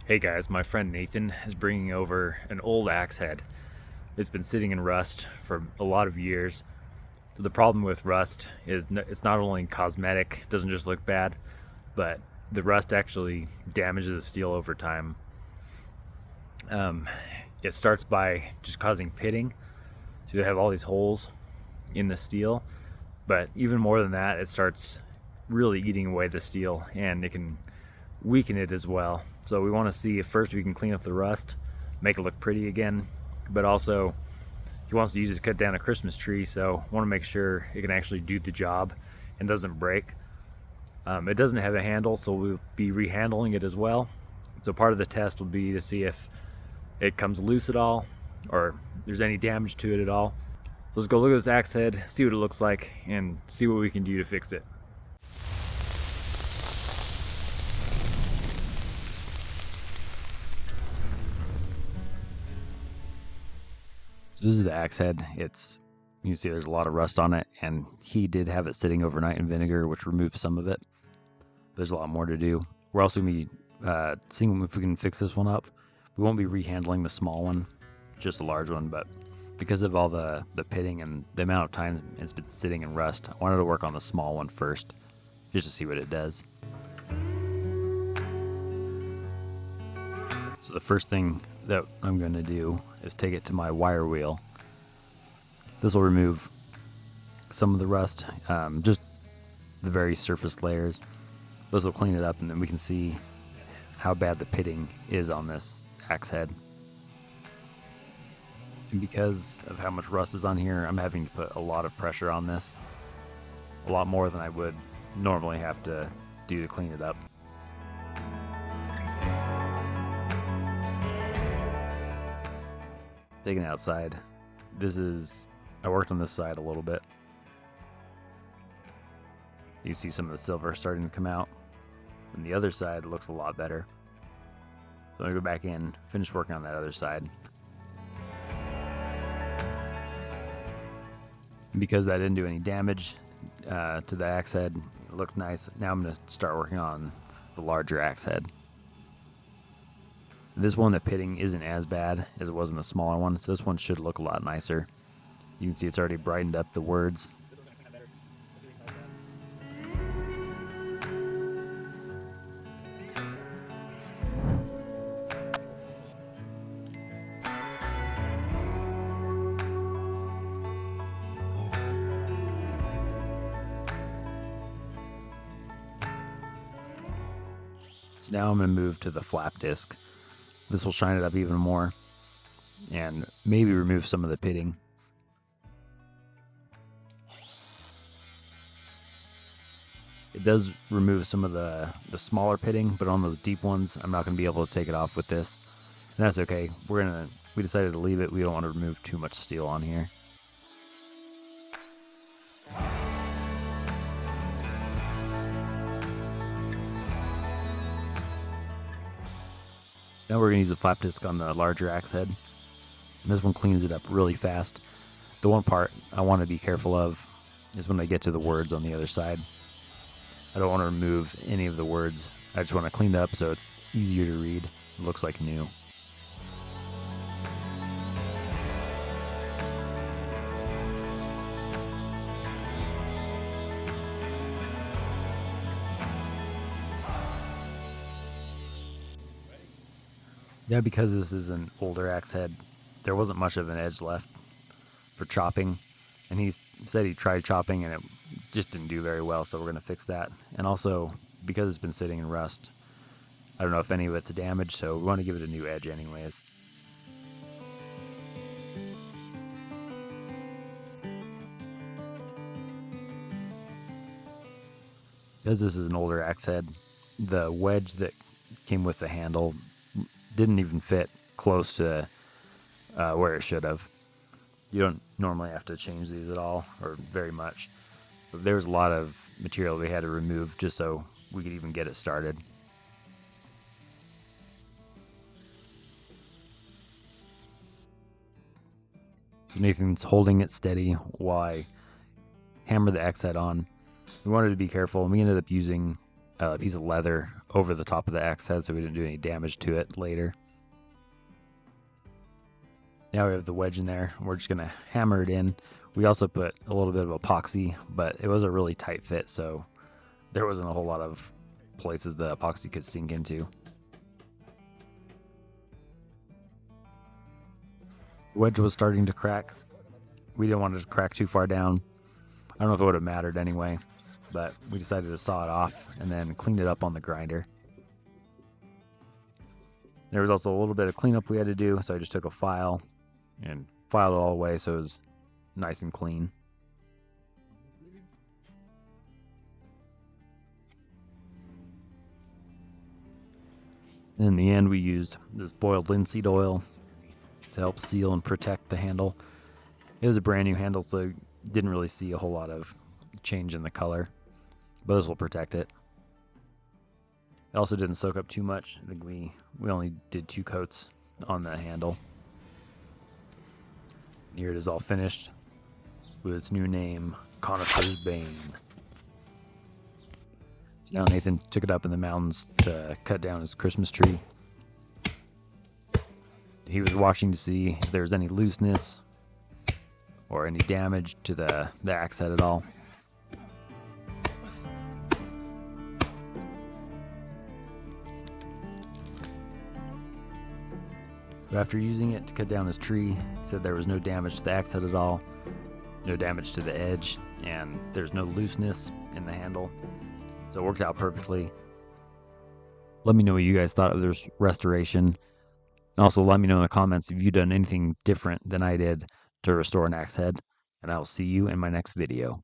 Hey guys, my friend Nathan is bringing over an old axe head. It's been sitting in rust for a lot of years. So the problem with rust is it's not only cosmetic, it doesn't just look bad, but the rust actually damages the steel over time. Um, it starts by just causing pitting, so you have all these holes in the steel, but even more than that, it starts really eating away the steel and it can weaken it as well. So we want to see if first we can clean up the rust, make it look pretty again, but also he wants to use it to cut down a Christmas tree, so want to make sure it can actually do the job and doesn't break. It doesn't have a handle, so we'll be rehandling it as well. So part of the test will be to see if it comes loose at all or there's any damage to it at all. So let's go look at this axe head, see what it looks like, and see what we can do to fix it. So this is the axe head. You can see there's a lot of rust on it, and he did have it sitting overnight in vinegar, which removed some of it. There's a lot more to do. We're also going to be seeing if we can fix this one up. We won't be rehandling the small one, just the large one, but because of all the pitting and the amount of time it's been sitting in rust, I wanted to work on the small one first, just to see what it does. So the first thing that I'm going to do is take it to my wire wheel. This will remove some of the rust, just the very surface layers. Those will clean it up, and then we can see how bad the pitting is on this axe head. And because of how much rust is on here, I'm having to put a lot of pressure on this. A lot more than I would normally have to do to clean it up. Taking it outside, I worked on this side a little bit. You see some of the silver starting to come out. And the other side looks a lot better. So I'm going to go back in, finish working on that other side. And because that didn't do any damage to the axe head, it looked nice. Now I'm going to start working on the larger axe head. This one, the pitting isn't as bad as it was in the smaller one, so this one should look a lot nicer. You can see it's already brightened up the words. So now I'm going to move to the flap disc. This will shine it up even more and maybe remove some of the pitting. It does remove some of the smaller pitting, but on those deep ones, I'm not going to be able to take it off with this. And that's okay. We decided to leave it. We don't want to remove too much steel on here. Now we're going to use the flap disc on the larger axe head. And this one cleans it up really fast. The one part I want to be careful of is when I get to the words on the other side. I don't want to remove any of the words. I just want to clean it up so it's easier to read. It looks like new. Yeah, because this is an older axe head, there wasn't much of an edge left for chopping. And he said he tried chopping and it just didn't do very well, so we're going to fix that. And also, because it's been sitting in rust, I don't know if any of it's damaged, so we want to give it a new edge anyways. Because this is an older axe head, the wedge that came with the handle didn't even fit close to where it should have. You don't normally have to change these at all, or very much. But there was a lot of material we had to remove just so we could even get it started. Nathan's holding it steady while I hammer the axe head on. We wanted to be careful, and we ended up using a piece of leather over the top of the axe head so we didn't do any damage to it later. Now we have the wedge in there. We're just going to hammer it in. We also put a little bit of epoxy, but it was a really tight fit, so there wasn't a whole lot of places the epoxy could sink into. The wedge was starting to crack. We didn't want it to crack too far down. I don't know if it would have mattered anyway, but we decided to saw it off and then clean it up on the grinder. There was also a little bit of cleanup we had to do, so I just took a file and filed it all away so it was nice and clean. And in the end, we used this boiled linseed oil to help seal and protect the handle. It was a brand new handle, so you didn't really see a whole lot of change in the color, but this will protect it. It also didn't soak up too much. I think we only did 2 coats on the handle. Here it is all finished with its new name, Conifer's Bane. Now Nathan took it up in the mountains to cut down his Christmas tree. He was watching to see if there was any looseness or any damage to the axe head at all. After using it to cut down his tree, he said there was no damage to the axe head at all, no damage to the edge, and there's no looseness in the handle. So it worked out perfectly. Let me know what you guys thought of this restoration. And also let me know in the comments if you've done anything different than I did to restore an axe head. And I will see you in my next video.